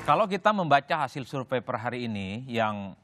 Kalau kita membaca hasil survei per hari ini yang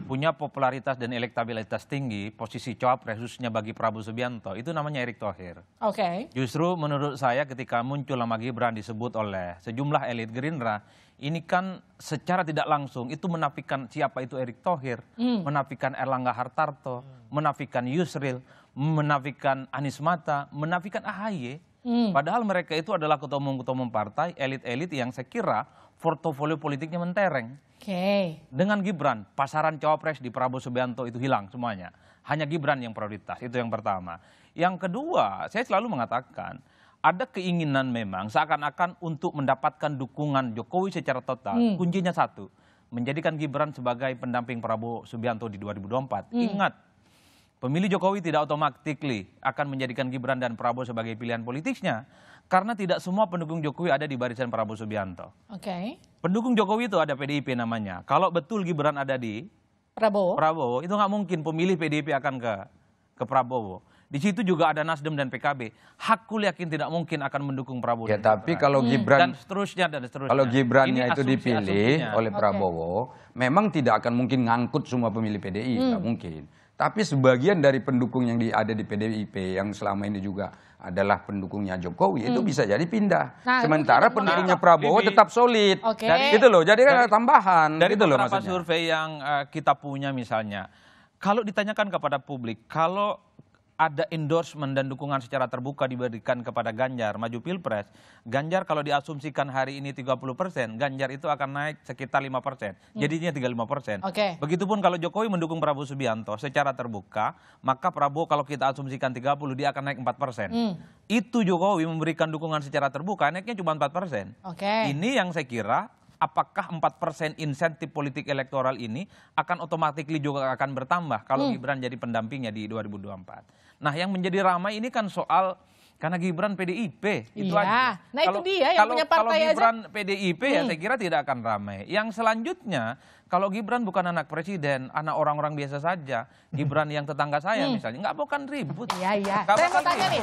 punya popularitas dan elektabilitas tinggi, posisi cawapres khususnya bagi Prabowo Subianto, itu namanya Erick Thohir. Oke. Justru menurut saya ketika muncul nama Gibran disebut oleh sejumlah elit Gerindra, ini kan secara tidak langsung itu menafikan siapa itu Erick Thohir, menafikan Erlangga Hartarto, menafikan Yusril, menafikan Anies Mata, menafikan AHY. Padahal mereka itu adalah ketua umum partai, elit-elit yang saya kira portofolio politiknya mentereng. Oke. Dengan Gibran, pasaran cawapres di Prabowo Subianto itu hilang semuanya. Hanya Gibran yang prioritas, itu yang pertama. Yang kedua, saya selalu mengatakan, ada keinginan memang seakan-akan untuk mendapatkan dukungan Jokowi secara total. Kuncinya satu, menjadikan Gibran sebagai pendamping Prabowo Subianto di 2024. Ingat, pemilih Jokowi tidak otomatis akan menjadikan Gibran dan Prabowo sebagai pilihan politiknya. Karena tidak semua pendukung Jokowi ada di barisan Prabowo Subianto. Oke. Pendukung Jokowi itu ada PDIP namanya. Kalau betul Gibran ada di Prabowo itu nggak mungkin pemilih PDIP akan ke Prabowo. Di situ juga ada Nasdem dan PKB. Hakul yakin tidak mungkin akan mendukung Prabowo. Ya, tapi kalau Gibran dan seterusnya. Kalau Gibrannya itu dipilih asumsinya oleh Prabowo, memang tidak akan mungkin ngangkut semua pemilih PDI, nggak mungkin. Tapi sebagian dari pendukung yang ada di PDIP yang selama ini juga adalah pendukungnya Jokowi itu bisa jadi pindah. Nah, sementara pendukungnya Prabowo tetap solid. Gitu loh. Jadi kan ada tambahan. Dari gitu loh beberapa maksudnya. survei yang kita punya misalnya, kalau ditanyakan kepada publik, kalau ada endorsement dan dukungan secara terbuka diberikan kepada Ganjar maju Pilpres, Ganjar kalau diasumsikan hari ini 30%, Ganjar itu akan naik sekitar 5%. Jadinya 35%. Begitupun kalau Jokowi mendukung Prabowo Subianto secara terbuka, maka Prabowo kalau kita asumsikan 30, dia akan naik 4%. Itu Jokowi memberikan dukungan secara terbuka, naiknya cuma 4%. Ini yang saya kira, apakah 4% insentif politik elektoral ini akan otomatis juga akan bertambah kalau Gibran jadi pendampingnya di 2024. Nah, yang menjadi ramai ini kan soal karena Gibran PDIP itu aja. Nah, itu dia yang punya partai kalau Gibran PDIP ya saya kira tidak akan ramai. Yang selanjutnya, kalau Gibran bukan anak presiden, anak orang-orang biasa saja, Gibran yang tetangga saya misalnya, nggak bukan ribut. Iya. Saya mau tanya nih.